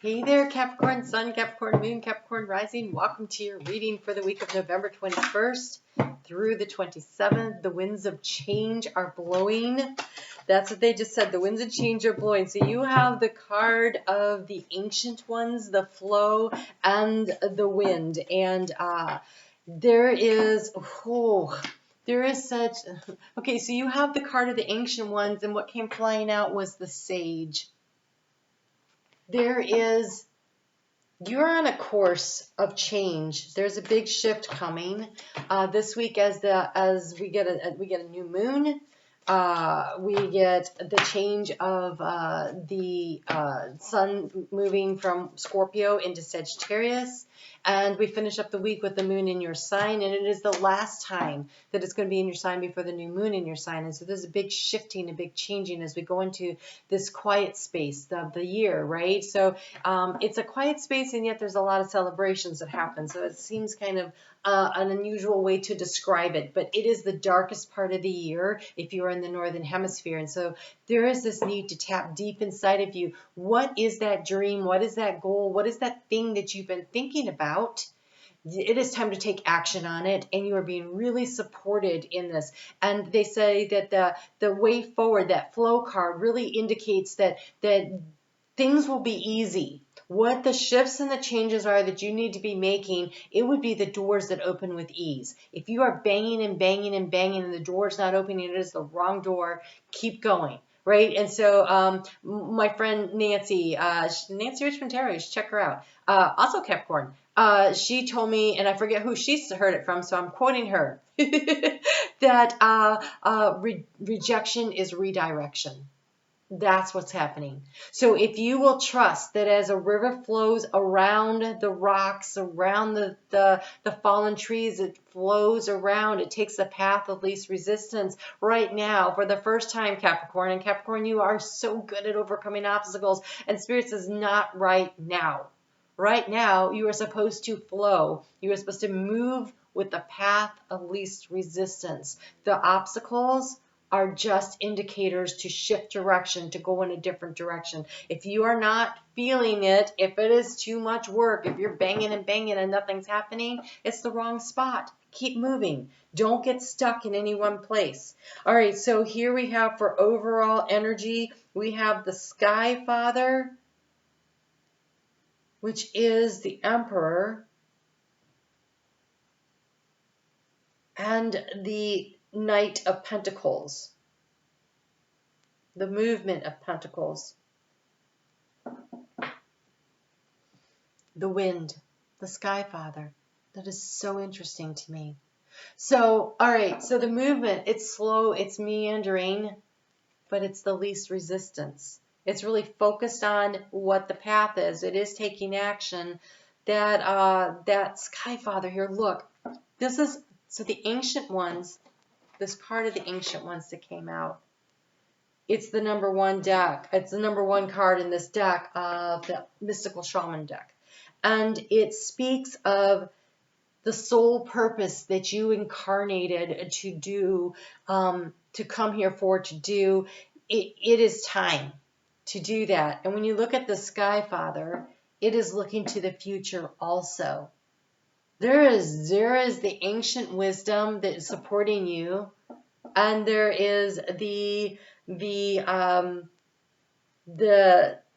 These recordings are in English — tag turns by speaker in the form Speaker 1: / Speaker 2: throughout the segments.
Speaker 1: Hey there, Capricorn Sun, Capricorn Moon, Capricorn Rising. Welcome to your reading for the week of November 21st through the 27th. The winds of change are blowing. That's what they just said. The winds of change are blowing. So you have the card of the ancient ones, the flow, and the wind. And there is such... Okay, so you have the card of the ancient ones, and what came flying out was the sage. You're on a course of change. There's a big shift coming this week as we get a new moon. We get the change of the sun moving from Scorpio into Sagittarius. And we finish up the week with the moon in your sign. And it is the last time that it's going to be in your sign before the new moon in your sign. And so there's a big shifting, a big changing as we go into this quiet space of the year, right? So it's a quiet space, and yet there's a lot of celebrations that happen. So it seems kind of an unusual way to describe it, but it is the darkest part of the year if you are in the northern hemisphere. And so there is this need to tap deep inside of you. What is that dream? What is that goal? What is that thing that you've been thinking about? It is time to take action on it, and you are being really supported in this. And they say that the way forward, that flow card, really indicates that things will be easy. What the shifts and the changes are that you need to be making, it would be the doors that open with ease. If you are banging and banging and banging and the door's not opening, it is the wrong door, keep going, right? And so my friend Nancy Richmond Terry, check her out, also Capricorn, she told me, and I forget who she heard it from, so I'm quoting her, that rejection is redirection. That's what's happening. So if you will trust that as a river flows around the rocks, around the fallen trees, it flows around, it takes the path of least resistance. Right now, for the first time, Capricorn, and Capricorn, you are so good at overcoming obstacles, and Spirit says not right now. Right now, you are supposed to flow. You are supposed to move with the path of least resistance. The obstacles are just indicators to shift direction, to go in a different direction. If you are not feeling it, if it is too much work, if you're banging and banging and nothing's happening, it's the wrong spot. Keep moving. Don't get stuck in any one place. All right, so here we have for overall energy, we have the Sky Father, which is the Emperor, and the Knight of Pentacles, the movement of Pentacles, the wind, the Sky Father. That is so interesting to me. So, all right, so the movement, it's slow, it's meandering, but it's the least resistance. It's really focused on what the path is. It is taking action. That Sky Father here, look, this is, so the ancient ones, this card of the ancient ones that came out, it's the number one deck. It's the number one card in this deck of the Mystical Shaman deck. And it speaks of the sole purpose that you incarnated to do, to come here for, to do. It is time to do that. And when you look at the Sky Father, it is looking to the future also. There is the ancient wisdom that is supporting you, and there is the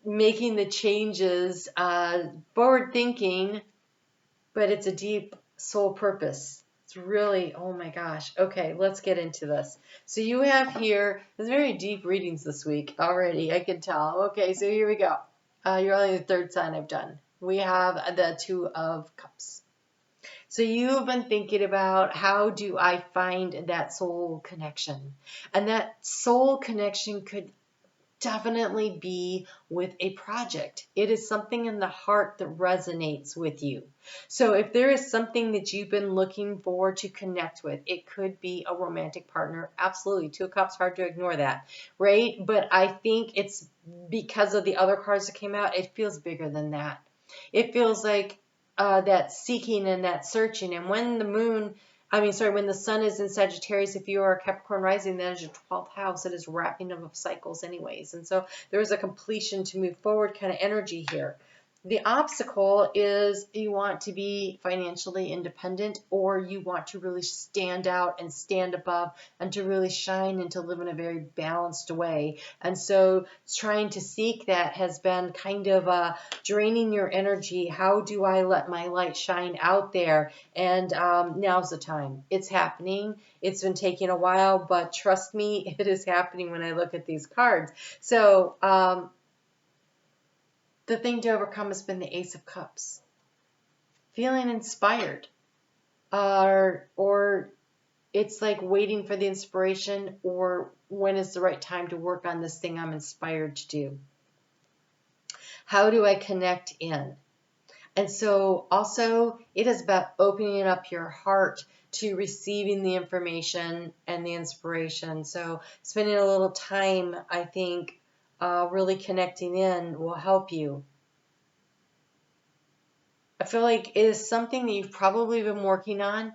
Speaker 1: making the changes, forward thinking, but it's a deep soul purpose. It's really, oh my gosh. Okay, let's get into this. So you have here, there's very deep readings this week already, I can tell. Okay, so here we go. You're only the third sign I've done. We have the Two of Cups. So you've been thinking about, how do I find that soul connection? And that soul connection could definitely be with a project. It is something in the heart that resonates with you. So if there is something that you've been looking for to connect with, it could be a romantic partner. Absolutely. Two of Cups, hard to ignore that, right? But I think it's because of the other cards that came out, it feels bigger than that. It feels like that seeking and that searching. And when the sun is in Sagittarius, if you are a Capricorn rising, that is your 12th house. It is wrapping up of cycles anyways. And so there is a completion to move forward kind of energy here. The obstacle is you want to be financially independent, or you want to really stand out and stand above and to really shine and to live in a very balanced way. And so trying to seek that has been kind of draining your energy. How do I let my light shine out there? And now's the time. It's happening. It's been taking a while, but trust me, it is happening when I look at these cards. So, the thing to overcome has been the Ace of Cups. Feeling inspired. Or it's like waiting for the inspiration, or when is the right time to work on this thing I'm inspired to do. How do I connect in? And so also it is about opening up your heart to receiving the information and the inspiration. So spending a little time, I think, really connecting in will help you. I feel like it is something that you've probably been working on,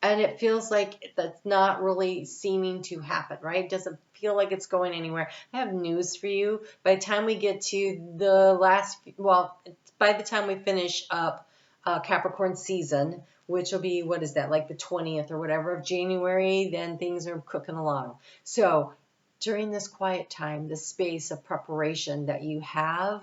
Speaker 1: and it feels like that's not really seeming to happen, right? It doesn't feel like it's going anywhere. I have news for you. By the time we get to the by the time we finish up Capricorn season, which will be, what is that, like the 20th or whatever of January, then things are cooking along. So during this quiet time, the space of preparation that you have,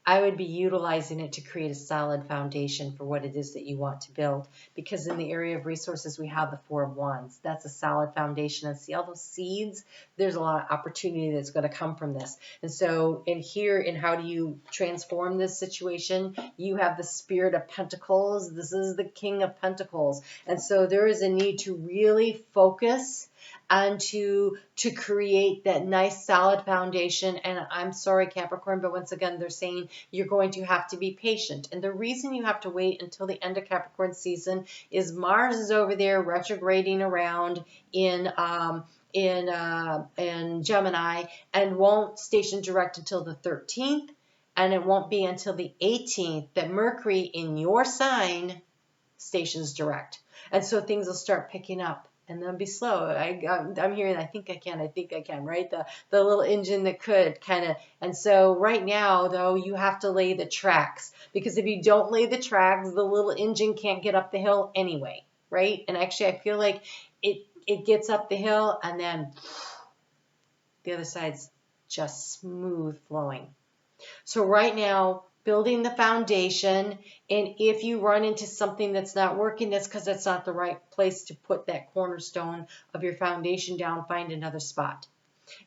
Speaker 1: I would be utilizing it to create a solid foundation for what it is that you want to build. Because in the area of resources, we have the Four of Wands. That's a solid foundation. And see all those seeds? There's a lot of opportunity that's going to come from this. And so in how do you transform this situation? You have the Spirit of Pentacles. This is the King of Pentacles. And so there is a need to really focus and to create that nice solid foundation. And I'm sorry, Capricorn, but once again, they're saying you're going to have to be patient. And the reason you have to wait until the end of Capricorn season is Mars is over there retrograding around in Gemini, and won't station direct until the 13th. And it won't be until the 18th that Mercury in your sign stations direct. And so things will start picking up. And they'll be slow. I'm hearing, I think I can, right? The little engine that could kind of. And so right now, though, you have to lay the tracks. Because if you don't lay the tracks, the little engine can't get up the hill anyway, right? And actually, I feel like it gets up the hill, and then the other side's just smooth flowing. So right now, building the foundation, and if you run into something that's not working, that's because that's not the right place to put that cornerstone of your foundation down. Find another spot.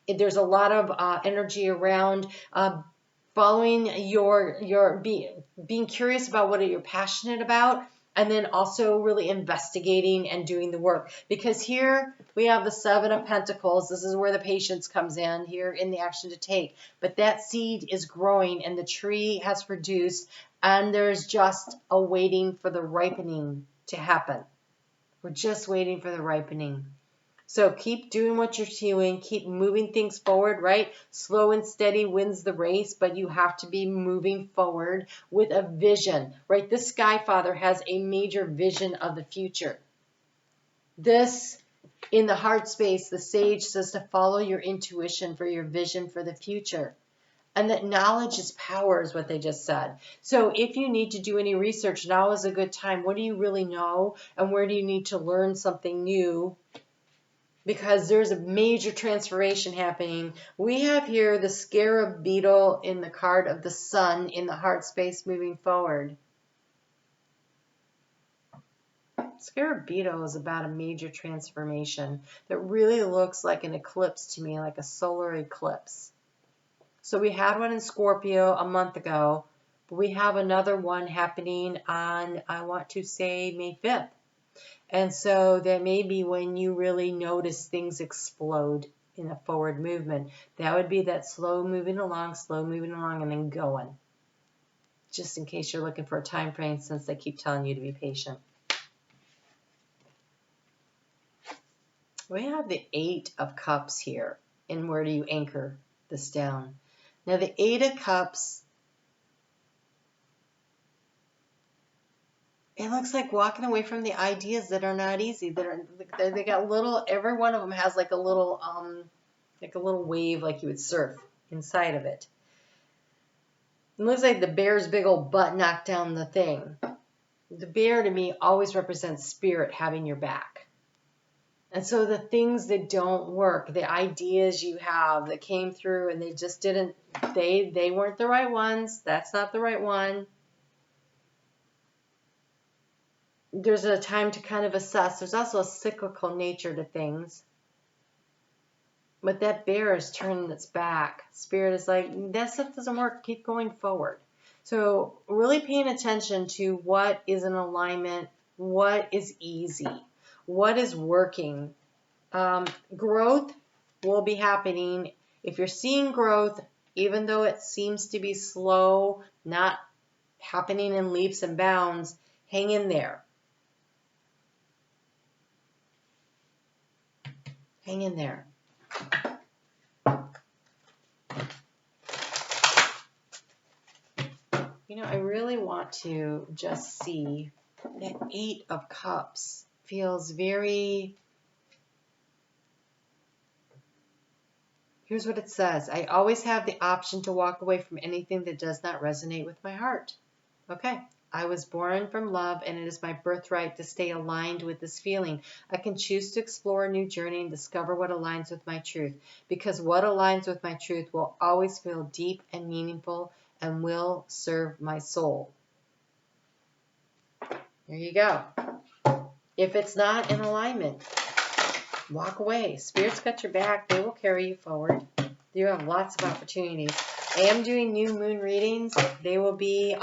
Speaker 1: There's a lot of energy around following being curious about what you're passionate about, and then also really investigating and doing the work. Because here we have the Seven of Pentacles. This is where the patience comes in, here in the action to take. But that seed is growing and the tree has produced, and there's just a waiting for the ripening to happen. We're just waiting for the ripening. So keep doing what you're doing. Keep moving things forward, right? Slow and steady wins the race, but you have to be moving forward with a vision, right? This Sky Father has a major vision of the future. This, in the heart space, the sage says to follow your intuition for your vision for the future. And that knowledge is power is what they just said. So if you need to do any research, now is a good time. What do you really know? And where do you need to learn something new? Because there's a major transformation happening. We have here the scarab beetle in the card of the sun in the heart space moving forward. Scarab beetle is about a major transformation that really looks like an eclipse to me, like a solar eclipse. So we had one in Scorpio a month ago, but we have another one happening on, I want to say, May 5th. And so that may be when you really notice things explode in a forward movement. That would be that slow moving along, and then going. Just in case you're looking for a time frame, since they keep telling you to be patient. We have the Eight of Cups here. And where do you anchor this down? Now the Eight of Cups, it looks like walking away from the ideas that are not easy. They got little. Every one of them has like a little wave, like you would surf inside of it. It looks like the bear's big old butt knocked down the thing. The bear to me always represents spirit having your back. And so the things that don't work, the ideas you have that came through and they just didn't, they weren't the right ones. That's not the right one. There's a time to kind of assess. There's also a cyclical nature to things. But that bear is turning its back. Spirit is like, that stuff doesn't work. Keep going forward. So really paying attention to what is in alignment, what is easy, what is working. Growth will be happening. If you're seeing growth, even though it seems to be slow, not happening in leaps and bounds, hang in there. Hang in there. You know, I really want to just see that 8 of Cups feels very... Here's what it says. I always have the option to walk away from anything that does not resonate with my heart. Okay. I was born from love, and it is my birthright to stay aligned with this feeling. I can choose to explore a new journey and discover what aligns with my truth, because what aligns with my truth will always feel deep and meaningful and will serve my soul. There you go. If it's not in alignment, walk away. Spirit's got your back. They will carry you forward. You have lots of opportunities. I am doing new moon readings. They will be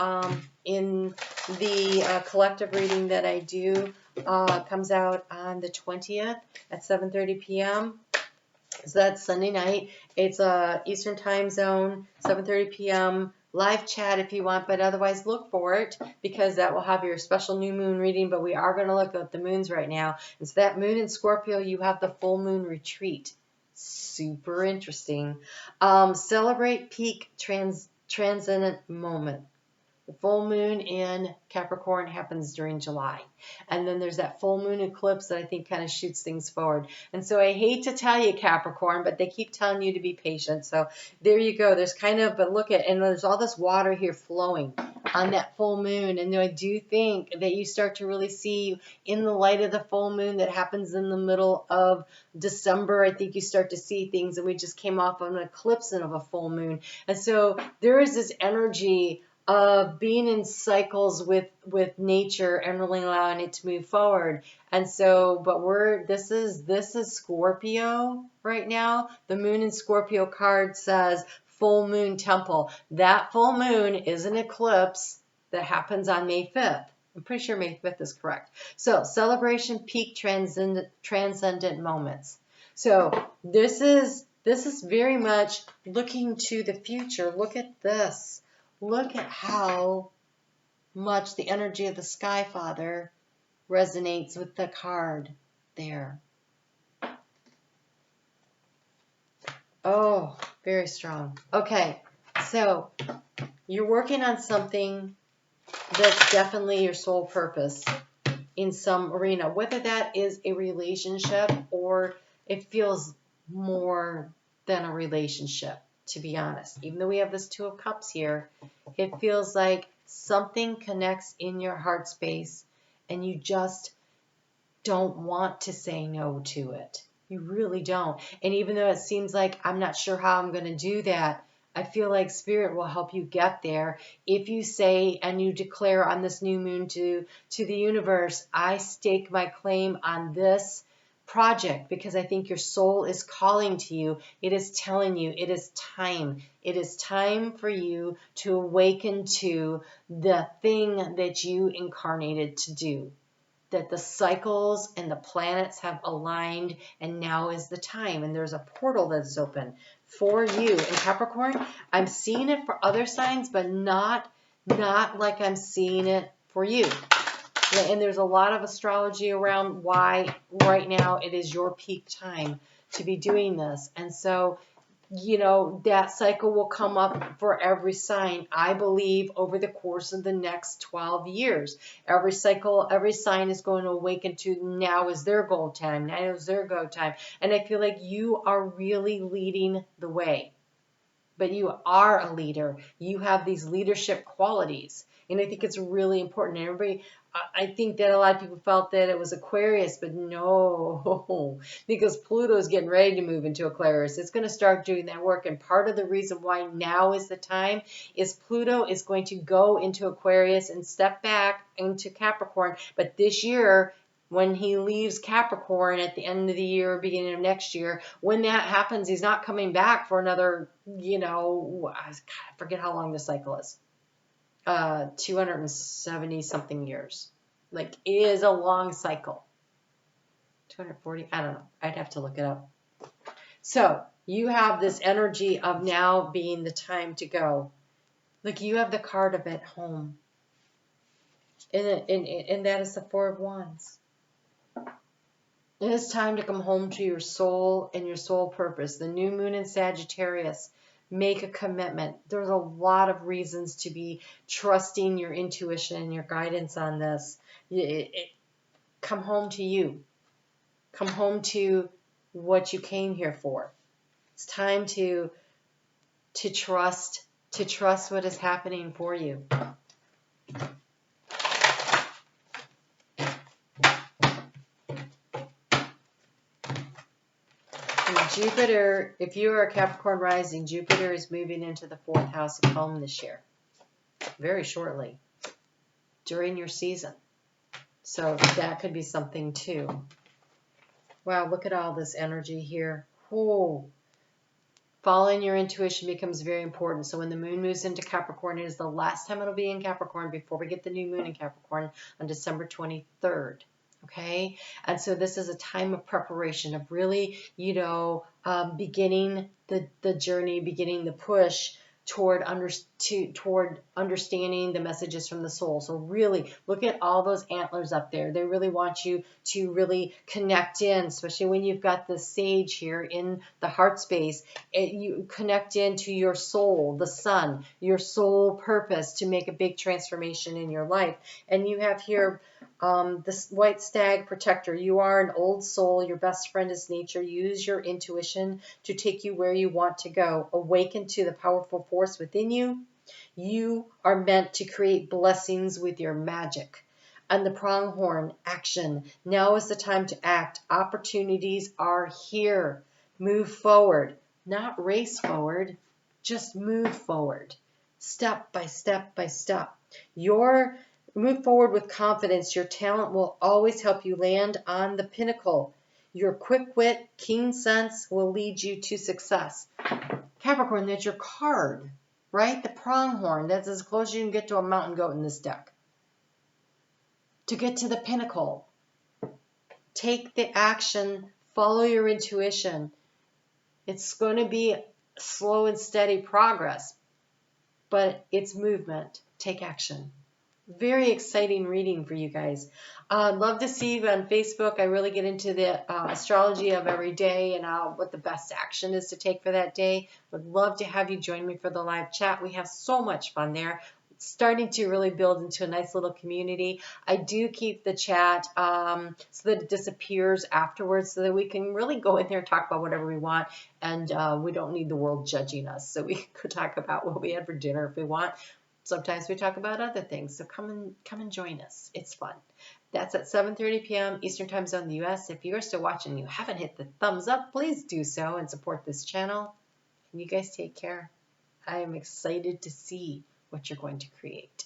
Speaker 1: in the collective reading that I do. Comes out on the 20th at 7:30 p.m. So that's Sunday night. It's Eastern time zone, 7:30 p.m. Live chat if you want, but otherwise look for it because that will have your special new moon reading. But we are going to look at the moons right now. And so that moon in Scorpio, you have the full moon retreat. Super interesting. Celebrate peak transcendent moment. The full moon in Capricorn happens during July. And then there's that full moon eclipse that I think kind of shoots things forward. And so I hate to tell you, Capricorn, but they keep telling you to be patient. So there you go. There's kind of, but look at, and there's all this water here flowing on that full moon. And I do think that you start to really see in the light of the full moon that happens in the middle of December, I think you start to see things. And we just came off of an eclipse and of a full moon. And so there is this energy of being in cycles with nature and really allowing it to move forward. And so, but this is Scorpio right now. The moon in Scorpio card says full moon temple. That full moon is an eclipse that happens on May 5th. I'm pretty sure May 5th is correct. So celebration, peak transcendent moments. So this is very much looking to the future. Look at this. Look at how much the energy of the Sky Father resonates with the card there. Oh, very strong. Okay, so you're working on something that's definitely your soul purpose in some arena, whether that is a relationship or it feels more than a relationship. To be honest, even though we have this 2 of Cups here, it feels like something connects in your heart space and you just don't want to say no to it. You really don't. And even though it seems like I'm not sure how I'm going to do that, I feel like Spirit will help you get there if you say and you declare on this new moon to the universe, I stake my claim on this project because I think your soul is calling to you. It is telling you it is time. It is time for you to awaken to the thing that you incarnated to do. That the cycles and the planets have aligned and now is the time. And there's a portal that's open for you. In Capricorn, I'm seeing it for other signs, but not like I'm seeing it for you. And there's a lot of astrology around why right now it is your peak time to be doing this. And so, you know, that cycle will come up for every sign, I believe, over the course of the next 12 years. Every cycle, every sign is going to awaken to now is their go time, now is their go time. And I feel like you are really leading the way. but you are a leader. You have these leadership qualities. And I think it's really important. Everybody, I think that a lot of people felt that it was Aquarius, but no, because Pluto is getting ready to move into Aquarius. It's going to start doing that work. And part of the reason why now is the time is Pluto is going to go into Aquarius and step back into Capricorn. But this year, when he leaves Capricorn at the end of the year, beginning of next year, when that happens, he's not coming back for another, I forget how long the cycle is. 270 something years. Like, it is a long cycle. 240, I don't know. I'd have to look it up. So you have this energy of now being the time to go. Like, you have the card of at home. And that is the Four of Wands. It is time to come home to your soul and your soul purpose. The new moon in Sagittarius. Make a commitment. There's a lot of reasons to be trusting your intuition and your guidance on this. Come home to you. Come home to what you came here for. It's time to trust what is happening for you. Jupiter, if you are a Capricorn rising, Jupiter is moving into the 4th house of home this year. Very shortly. During your season. So that could be something too. Wow, look at all this energy here. Whoa. Following your intuition becomes very important. So when the moon moves into Capricorn, it is the last time it'll be in Capricorn before we get the new moon in Capricorn on December 23rd. Okay, and so this is a time of preparation, of really, beginning the journey, beginning the push toward understanding the messages from the soul. So really look at all those antlers up there. They really want you to really connect in, especially when you've got the sage here in the heart space. You connect into your soul, the sun, your soul purpose to make a big transformation in your life. And you have here this white stag protector. You are an old soul. Your best friend is nature. Use your intuition to take you where you want to go. Awaken to the powerful force within you. You are meant to create blessings with your magic. And the pronghorn, action. Now is the time to act. Opportunities are here. Move forward. Not race forward. Just move forward. Step by step by step. Move forward with confidence. Your talent will always help you land on the pinnacle. Your quick wit, keen sense will lead you to success. Capricorn, that's your card, right? The pronghorn. That's as close as you can get to a mountain goat in this deck. To get to the pinnacle, take the action, follow your intuition. It's going to be slow and steady progress, but it's movement. Take action. Very exciting reading for you guys. I'd love to see you on Facebook. I really get into the astrology of every day and what the best action is to take for that day. Would love to have you join me for the live chat. We have so much fun there. It's starting to really build into a nice little community. I do keep the chat so that it disappears afterwards so that we can really go in there and talk about whatever we want. And we don't need the world judging us. So we could talk about what we had for dinner if we want. Sometimes we talk about other things, so come and join us. It's fun. That's at 7:30 p.m. Eastern Time Zone in the U.S. If you are still watching and you haven't hit the thumbs up, please do so and support this channel. And you guys take care. I am excited to see what you're going to create.